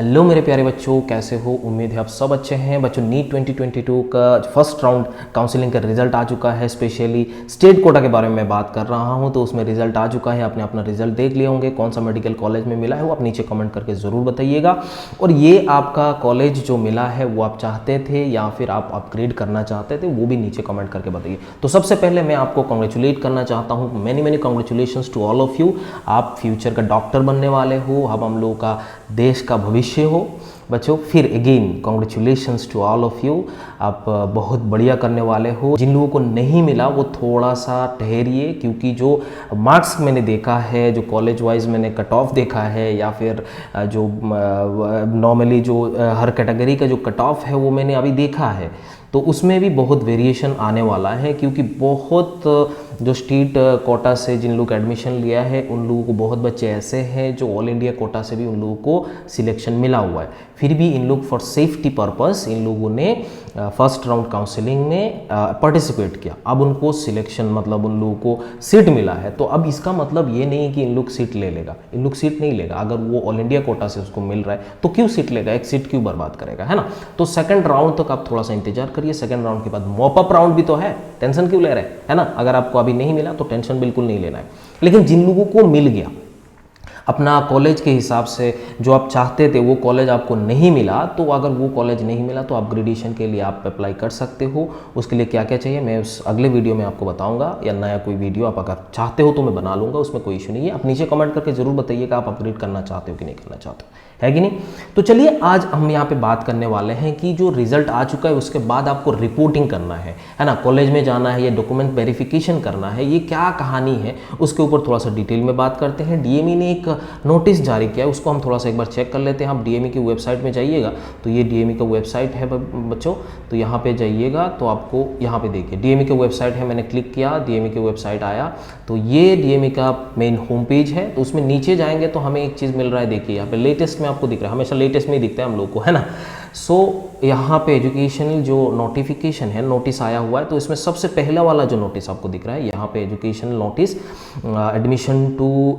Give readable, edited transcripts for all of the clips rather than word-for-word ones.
Hello मेरे प्यारे बच्चों, कैसे हो? उम्मीद है आप सब अच्छे हैं। बच्चों, नीट 2022 का फर्स्ट राउंड काउंसलिंग का रिजल्ट आ चुका है। स्पेशली स्टेट कोटा के बारे में मैं बात कर रहा हूं, तो उसमें रिजल्ट आ चुका है। आपने अपना रिजल्ट देख लिए होंगे। कौन सा मेडिकल कॉलेज में मिला है वो आप नीचे कमेंट करके ज़रूर बताइएगा। और ये आपका कॉलेज जो मिला है वो आप चाहते थे या फिर आप अपग्रेड करना चाहते थे, वो भी नीचे कमेंट करके बताइए। तो सबसे पहले मैं आपको कॉन्ग्रेचुलेट करना चाहता हूँ। Many congratulations to all of you. आप फ्यूचर का डॉक्टर बनने वाले हो। अब हम लोगों का देश का भविष्य हो बच्चों। फिर again congratulations to all of you. आप बहुत बढ़िया करने वाले हो। जिन लोगों को नहीं मिला वो थोड़ा सा ठहरिए, क्योंकि जो मार्क्स मैंने देखा है, जो कॉलेज वाइज मैंने कट ऑफ देखा है, या फिर जो नॉर्मली जो हर कैटेगरी का जो कट ऑफ है वो मैंने अभी देखा है, तो उसमें भी बहुत वेरिएशन आने वाला है। क्योंकि बहुत जो स्टेट कोटा से जिन लोग एडमिशन लिया है उन लोगों को बहुत बच्चे ऐसे हैं जो ऑल इंडिया कोटा से भी उन लोगों को सिलेक्शन मिला हुआ है। फिर भी इन लोग फॉर सेफ्टी पर्पस इन लोगों ने फर्स्ट राउंड काउंसलिंग में पार्टिसिपेट किया। अब उनको सिलेक्शन मतलब उन लोगों को सीट मिला है। तो अब इसका मतलब ये नहीं कि इन लोग सीट ले लेगा। इन लोग सीट नहीं लेगा। अगर वो ऑल इंडिया कोटा से उसको मिल रहा है तो क्यों सीट लेगा? एक सीट क्यों बर्बाद करेगा, है ना? तो सेकंड राउंड तक आप थोड़ा सा इंतजार करिए। सेकंड राउंड के बाद मॉप अप राउंड भी तो है। टेंशन क्यों ले रहे हैं, है ना? अगर आपको अभी नहीं मिला तो टेंशन बिल्कुल नहीं लेना है। लेकिन जिन लोगों को मिल गया अपना कॉलेज के हिसाब से, जो आप चाहते थे वो कॉलेज आपको नहीं मिला, तो अगर वो कॉलेज नहीं मिला तो अपग्रेडेशन के लिए आप अप्लाई कर सकते हो। उसके लिए क्या क्या चाहिए मैं उस अगले वीडियो में आपको बताऊंगा, या नया कोई वीडियो आप अगर चाहते हो तो मैं बना लूँगा, उसमें कोई इशू नहीं है। आप नीचे कमेंट करके ज़रूर बताइएगा आप अपग्रेड करना चाहते हो कि नहीं करना चाहते हो, है कि नहीं? तो चलिए आज हम यहाँ पे बात करने वाले हैं कि जो रिजल्ट आ चुका है उसके बाद आपको रिपोर्टिंग करना है ना? कॉलेज में जाना है, ये डॉक्यूमेंट वेरिफिकेशन करना है, ये क्या कहानी है उसके ऊपर थोड़ा सा डिटेल में बात करते हैं। डीएमई ने एक नोटिस जारी किया है, उसको हम थोड़ा सा एक बार चेक कर लेते हैं। आप डीएमई की वेबसाइट में जाइएगा, तो ये डीएमई का वेबसाइट है बच्चों। तो यहाँ पे जाइएगा तो आपको यहाँ पे देखिए डीएमई की वेबसाइट है। मैंने क्लिक किया, डीएमई की वेबसाइट आया, तो ये डीएमई का मेन होम पेज है। तो उसमें नीचे जाएंगे तो हमें एक चीज़ मिल रहा है, देखिए यहाँ पे लेटेस्ट में आपको दिख रहा है। हमेशा लेटेस्ट में ही दिखता है हम लोग को, है ना? सो यहाँ पे एजुकेशनल जो नोटिफिकेशन है, नोटिस आया हुआ है, तो इसमें सबसे पहला वाला जो नोटिस आपको दिख रहा है यहाँ पे educational notice admission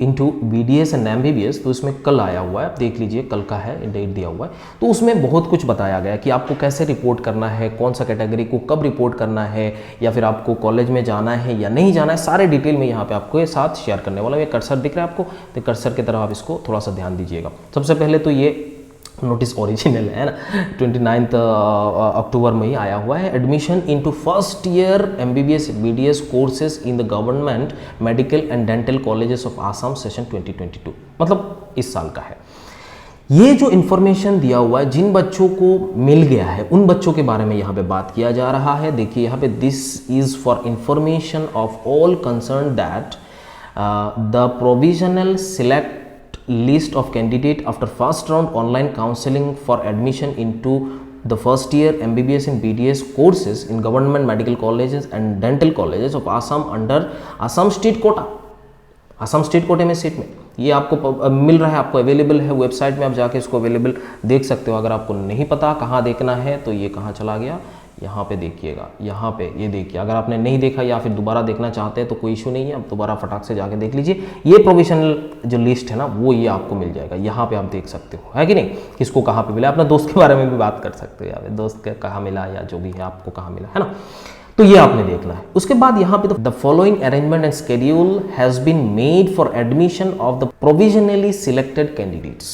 into BDS and MBBS, तो इसमें कल आया हुआ है। देख लीजिए, कल का है, डेट दिया हुआ है। तो उसमें बहुत कुछ बताया गया कि आपको कैसे रिपोर्ट करना है, कौन सा कैटेगरी को कब रिपोर्ट करना है, या फिर आपको कॉलेज में जाना है या नहीं जाना है, सारे डिटेल में यहाँ पे आपको साथ शेयर करने वाला। ये कर्सर दिख रहा है आपको, तो कर्सर की तरफ आप इसको थोड़ा सा ध्यान दीजिएगा। सबसे पहले तो ये नोटिस ओरिजिनल है ना, 29 अक्टूबर में ही आया हुआ है। Admission into first year MBBS BDS courses in the government medical and dental colleges of Assam session 2022, मतलब इस साल का है। ये जो इन्फॉर्मेशन दिया हुआ है, जिन बच्चों को मिल गया है उन बच्चों के बारे में यहाँ पे बात किया जा रहा है। देखिए यहाँ पे, this is for information of all concern that the provisional select list of candidate after first round online counseling for admission into the first year MBBS and BDS courses in government medical colleges and dental colleges of Assam under Assam state quota। Assam state कोटे में seat में ये आपको मिल रहा है, आपको available है। Website में आप जाके इसको अवेलेबल देख सकते हो। अगर आपको नहीं पता कहाँ देखना है तो ये कहाँ चला गया, यहाँ पे देखिएगा, यहाँ पे ये देखिए। अगर आपने नहीं देखा या फिर दोबारा देखना चाहते हैं तो कोई इशू नहीं है, आप दोबारा फटाक से जाके देख लीजिए। ये प्रोविजनल जो लिस्ट है ना, वो ये आपको मिल जाएगा। यहाँ पे आप देख सकते हो, है कि नहीं, किसको कहाँ पे मिला। अपना दोस्त के बारे में भी बात कर सकते हो, या दोस्त के कहाँ मिला या जो भी है आपको कहाँ मिला, है ना? तो ये आपने देखना है। उसके बाद यहाँ पे the following arrangement and schedule has been made for admission of the provisionally selected candidates.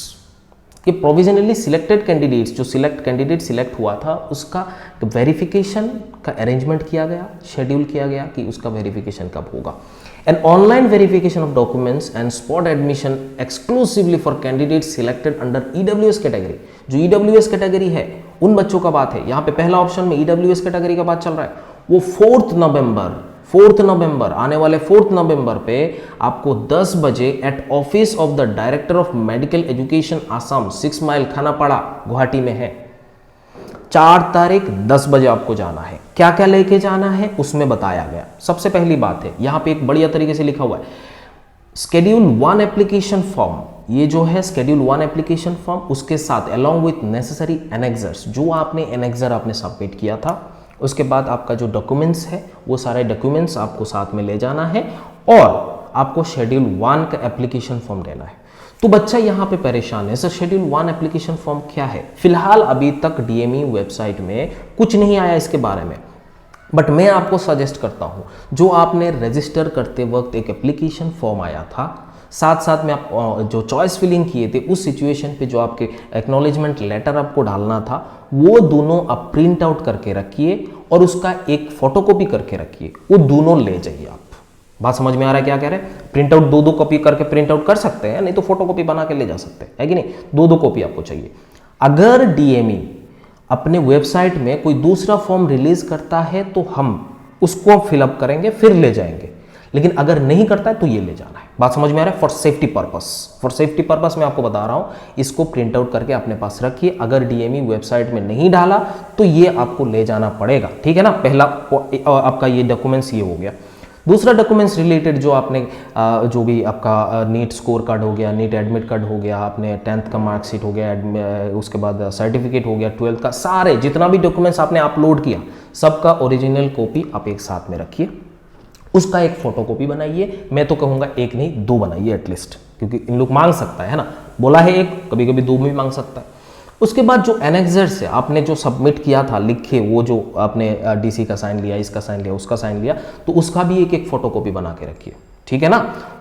कि प्रोविजनली सिलेक्टेड कैंडिडेट्स, जो कैंडिडेट सिलेक्ट हुआ था उसका वेरिफिकेशन का अरेंजमेंट किया गया, शेड्यूल किया गया कि उसका वेरिफिकेशन कब होगा। An online verification of documents and spot admission exclusively for candidates selected under EWS category. जो ईडब्ल्यूएस कैटेगरी है उन बच्चों का बात है। यहाँ पे पहला ऑप्शन में ईडब्ल्यूएस कैटेगरी का बात चल रहा है। वो 4 नवंबर आने वाले 4 नवंबर पे आपको 10 बजे at office of the director of medical education Assam 6 mile Khanapara Guwahati में है। 4 तारीख 10 बजे आपको जाना है। क्या क्या लेके जाना है उसमें बताया गया। सबसे पहली बात है, यहाँ पे एक बढ़िया तरीके से लिखा हुआ है स्केड्यूल 1 एप्लीकेशन फॉर्म। ये जो है स्केड्यूल 1 एप्लीकेशन फॉर्म, उसके साथ अलॉन्ग विथ नेसेसरी एनेक्सर्स, जो आपने एनेक्सर आपने सबमिट किया था, उसके बाद आपका जो डॉक्यूमेंट्स है वो सारे डॉक्यूमेंट्स आपको साथ में ले जाना है, और आपको शेड्यूल 1 का एप्लीकेशन फॉर्म देना है। तो बच्चा यहाँ पे परेशान है, सर शेड्यूल 1 एप्लीकेशन फॉर्म क्या है? फिलहाल अभी तक डीएमई वेबसाइट में कुछ नहीं आया इसके बारे में, बट मैं आपको सजेस्ट करता हूँ जो आपने रजिस्टर करते वक्त एक एप्लीकेशन फॉर्म आया था, साथ साथ में आप जो चॉइस फिलिंग किए थे उस सिचुएशन पे जो आपके एक्नॉलेजमेंट लेटर आपको डालना था, वो दोनों आप प्रिंट आउट करके रखिए और उसका एक फोटोकॉपी करके रखिए, वो दोनों ले जाइए आप। बात समझ में आ रहा है क्या कह रहे हैं? प्रिंट आउट दो कॉपी करके प्रिंट आउट कर सकते हैं, नहीं तो फोटोकॉपी बना के ले जा सकते हैं, है कि नहीं? दो कॉपी आपको चाहिए। अगर डीएमई अपने वेबसाइट में कोई दूसरा फॉर्म रिलीज करता है तो हम उसको फिलअप करेंगे फिर ले जाएंगे, लेकिन अगर नहीं करता है तो ये ले जाना है। बात समझ में आ रहा है? फॉर सेफ्टी पर्पस मैं आपको बता रहा हूं, इसको प्रिंट आउट करके अपने पास रखिए। अगर डीएमई वेबसाइट में नहीं डाला तो ये आपको ले जाना पड़ेगा, ठीक है ना? पहला आपका ये डॉक्यूमेंट्स ये हो गया। दूसरा डॉक्यूमेंट्स रिलेटेड जो आपने जो भी आपका नीट स्कोर कार्ड हो गया, नीट एडमिट कार्ड हो गया, आपने 10th का मार्कशीट हो गया, उसके बाद सर्टिफिकेट हो गया, 12th का, सारे जितना भी डॉक्यूमेंट्स आपने अपलोड किया सबका ओरिजिनल कॉपी आप एक साथ में रखिए, उसका एक फोटोकॉपी बनाइए। मैं तो कहूँगा एक नहीं 2 बनाइए एटलीस्ट, क्योंकि इन लोग मांग सकता है ना, बोला है एक, कभी कभी 2 भी मांग सकता है। उसके बाद जो एनेक्सर्स है आपने जो सबमिट किया था लिखे, वो जो आपने डीसी का साइन लिया, इसका साइन लिया, उसका साइन लिया, तो उसका भी एक एक फोटोकॉपी बना के रखिए, ठीक है ना?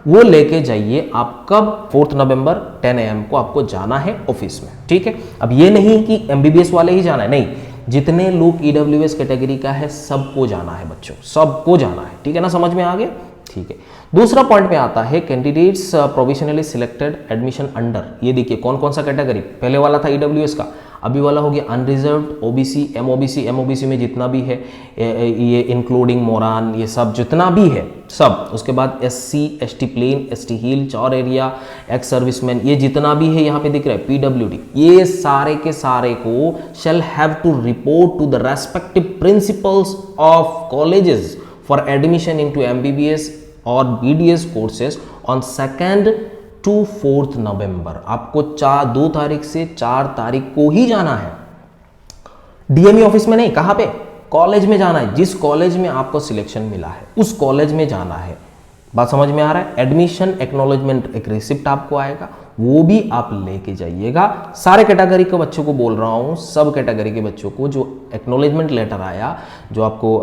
वो लेके जाइए आप। कब? 4 नवंबर 10 AM को आपको जाना है ऑफिस में, ठीक है? अब ये नहीं कि एमबीबीएस वाले ही जाना है, नहीं, जितने लोग ईडब्ल्यूएस कैटेगरी का है सबको जाना है बच्चों, सबको जाना है, ठीक है ना? समझ में आ गया? ठीक है। दूसरा पॉइंट में आता है candidates provisionally selected admission under. ये देखिए कौन कौन सा कैटेगरी, पहले वाला था ईडब्ल्यूएस का, अभी वाला हो गया अनरिजर्व्ड, ओबीसी, एमओबीसी में जितना भी है ये इंक्लूडिंग मोरान, ये सब जितना भी है सब। उसके बाद SC, ST plain, ST hill, चौर एरिया, एक्स सर्विसमैन, ये जितना भी है यहाँ पे दिख रहा है पीडब्ल्यूडी, ये सारे के सारे को shall have to report to the respective principals of colleges for admission into MBBS और BDS courses on 2nd to 4th November. आपको 2 तारीख से 4 तारीख को ही जाना है, डीएमई ऑफिस में नहीं, कहां पे? कॉलेज में जाना है। जिस कॉलेज में आपको सिलेक्शन मिला है उस कॉलेज में जाना है। बात समझ में आ रहा है? एडमिशन एक्नॉलेजमेंट एक रिसिप्ट आपको आएगा, वो भी आप लेके जाइएगा। सारे कैटेगरी के बच्चों को बोल रहा हूँ, सब कैटेगरी के बच्चों को जो एक्नॉलेजमेंट लेटर आया, जो आपको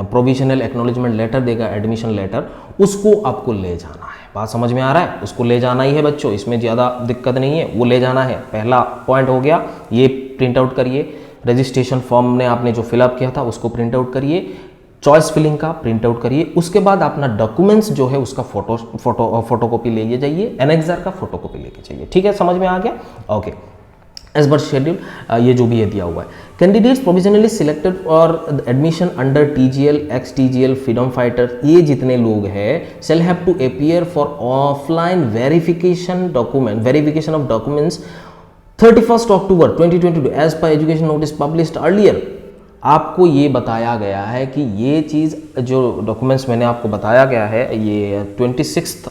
प्रोविजनल एक्नॉलेजमेंट लेटर देगा, एडमिशन लेटर, उसको आपको ले जाना है। बात समझ में आ रहा है? उसको ले जाना ही है बच्चों, इसमें ज़्यादा दिक्कत नहीं है, वो ले जाना है। पहला पॉइंट हो गया, ये प्रिंट आउट करिए। रजिस्ट्रेशन फॉर्म में आपने जो फिलअप किया था उसको प्रिंट आउट करिए, चॉइस फिलिंग का प्रिंट आउट करिए। उसके बाद अपना डॉक्यूमेंट्स जो है उसका फोटोकॉपी ले जाइए, एनेक्सर का फोटोकॉपी लेके जाइए, ठीक है? समझ में आ गया? ओके। एज पर शेड्यूल ये जो भी ये दिया हुआ है, कैंडिडेट्स प्रोविजनली सिलेक्टेड और admission under TGL, x TGL, freedom fighter, ये जितने लोग हैं shall have to appear for offline verification of documents 31st October 2022 as per education notice published earlier. आपको ये बताया गया है कि ये चीज़ जो डॉक्यूमेंट्स मैंने आपको बताया गया है, ये 26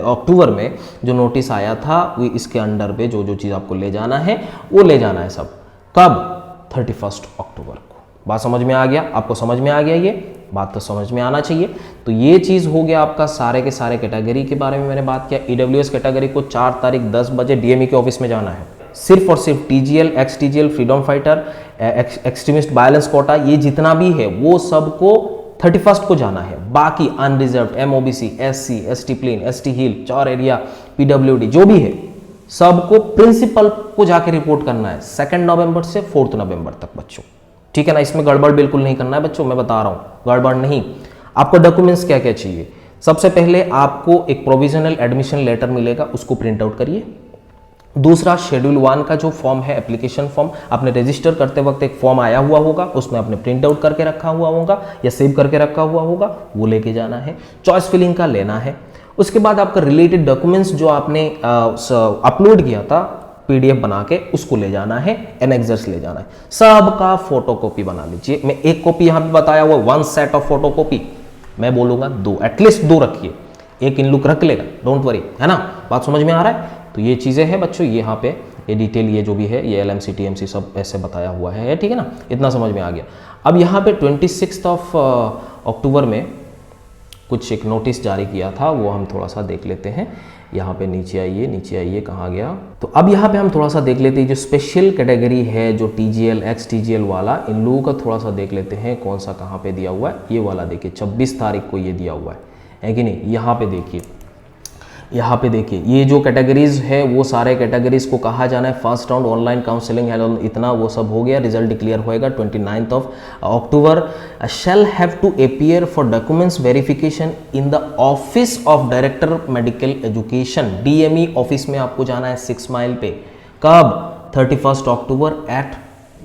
अक्टूबर में जो नोटिस आया था, वो इसके अंडर पे जो जो चीज़ आपको ले जाना है वो ले जाना है सब। कब? 31 अक्टूबर को। बात समझ में आ गया? आपको समझ में आ गया? ये बात तो समझ में आना चाहिए। तो ये चीज़ हो गया आपका सारे के सारे कैटेगरी के बारे में मैंने बात किया। ईडब्ल्यूएस कैटेगरी को 4 तारीख 10 बजे डीएमई के ऑफिस में जाना है। सिर्फ और सिर्फ TGL, x TGL, freedom fighter, extremist violence quota, ये जितना भी है वो सबको 31st को जाना है। बाकी unreserved, MOBC, SC, ST plain, ST hill, चौर एरिया, पीडब्ल्यूडी जो भी है सबको प्रिंसिपल को जाके रिपोर्ट करना है 2 नवंबर से 4 नवंबर तक बच्चों, ठीक है ना? इसमें गड़बड़ बिल्कुल नहीं करना है बच्चों, मैं बता रहा हूँ, गड़बड़ नहीं। आपको डॉक्यूमेंट्स क्या क्या चाहिए? सबसे पहले आपको एक प्रोविजनल एडमिशन लेटर मिलेगा, उसको प्रिंट आउट करिए। दूसरा, शेड्यूल 1 का जो फॉर्म है, एप्लीकेशन फॉर्म, आपने रजिस्टर करते वक्त एक फॉर्म आया हुआ होगा, उसमें आपने प्रिंट आउट करके रखा हुआ होगा या सेव करके रखा हुआ होगा, वो लेके जाना है। चॉइस फिलिंग का लेना है। उसके बाद आपका रिलेटेड डॉक्यूमेंट्स जो आपने अपलोड किया था पीडीएफ बना के, उसको ले जाना है, एनेक्सर्स ले जाना है। सबका फोटोकॉपी बना लीजिए। मैं एक कॉपी यहाँ पे बताया हुआ, 1 सेट ऑफ फोटोकॉपी, मैं बोलूंगा 2, एटलीस्ट 2 रखिए, एक इन लुक रख लेगा, डोंट वरी, है ना? बात समझ में आ रहा है? तो ये चीज़ें हैं बच्चों, ये यहाँ पे ये डिटेल ये जो भी है, ये एलएमसी टीएमसी सब ऐसे बताया हुआ है, ठीक है ना? इतना समझ में आ गया। अब यहाँ पे 26 अक्टूबर में कुछ एक नोटिस जारी किया था, वो हम थोड़ा सा देख लेते हैं। यहाँ पे नीचे आइए, कहाँ गया? तो अब यहाँ पे हम थोड़ा सा देख लेते हैं जो स्पेशल कैटेगरी है, जो TGL एक्स TGL वाला, इन लोगों का थोड़ा सा देख लेते हैं कौन सा कहाँ पे दिया हुआ है। ये वाला देखिए 26 तारीख को ये दिया हुआ है कि नहीं? यहाँ पे देखिए, यहाँ पे देखिए ये जो कैटेगरीज है वो सारे कैटेगरीज को कहा जाना है फर्स्ट राउंड ऑनलाइन काउंसलिंग है, इतना वो सब हो गया। रिजल्ट डिक्लेयर होएगा 29 अक्टूबर। Shall have to appear for documents verification in the office of director medical education, DME office में आपको जाना है 6 माइल पे। कब? 31 अक्टूबर एट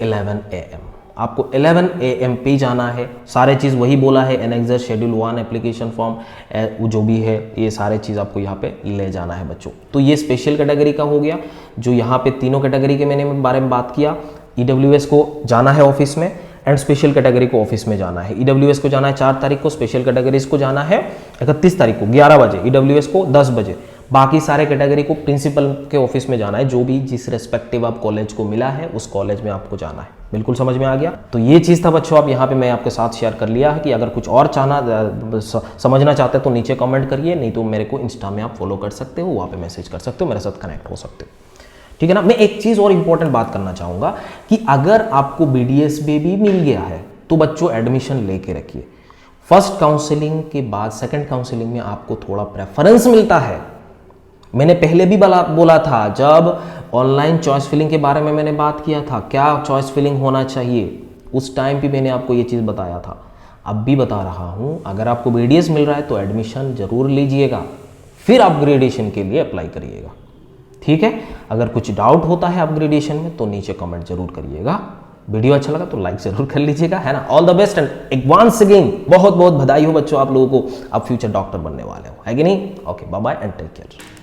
11 AM। आपको 11 AM पे जाना है। सारे चीज़ वही बोला है, एनेक्सर शेड्यूल 1 एप्लीकेशन फॉर्म जो भी है, ये सारे चीज़ आपको यहाँ पे ले जाना है बच्चों। तो ये स्पेशल कैटेगरी का हो गया। जो यहाँ पे तीनों कैटेगरी के मैंने बारे में बात किया, EWS को जाना है ऑफिस में एंड स्पेशल कैटेगरी को ऑफिस में जाना है। EWS को जाना है 4 तारीख को, स्पेशल कैटेगरीज को जाना है 31 तारीख को 11 बजे, EWS को 10 बजे। बाकी सारे कैटेगरी को प्रिंसिपल के ऑफिस में जाना है, जो भी जिस रेस्पेक्टिव आप कॉलेज को मिला है उस कॉलेज में आपको जाना है। बिल्कुल समझ में आ गया? तो ये चीज़ था बच्चों, अब यहाँ पे मैं आपके साथ शेयर कर लिया है कि अगर कुछ और समझना चाहते हैं तो नीचे कमेंट करिए, नहीं तो मेरे को इंस्टा में आप फॉलो कर सकते हो, वहाँ पे मैसेज कर सकते हो, मेरे साथ कनेक्ट हो सकते हो। ठीक है ना? मैं एक चीज़ और इंपॉर्टेंट बात करना चाहूँगा कि अगर आपको BDS में भी मिल गया है तो बच्चों एडमिशन लेके रखिए। फर्स्ट काउंसलिंग के बाद सेकंड काउंसलिंग में आपको थोड़ा प्रेफरेंस मिलता है। मैंने पहले भी बोला था, जब ऑनलाइन चॉइस फिलिंग के बारे में मैंने बात किया था, क्या चॉइस फिलिंग होना चाहिए, उस टाइम भी मैंने आपको ये चीज़ बताया था। अब भी बता रहा हूँ, अगर आपको BDS मिल रहा है तो एडमिशन ज़रूर लीजिएगा, फिर अपग्रेडेशन के लिए अप्लाई करिएगा। ठीक है? अगर कुछ डाउट होता है अपग्रेडेशन में तो नीचे कमेंट जरूर करिएगा। वीडियो अच्छा लगा तो लाइक जरूर कर लीजिएगा, है ना? All the best and once again बहुत बहुत बधाई हो बच्चों आप लोगों को, आप फ्यूचर डॉक्टर बनने वाले हो, है कि नहीं? Okay, bye bye and take care.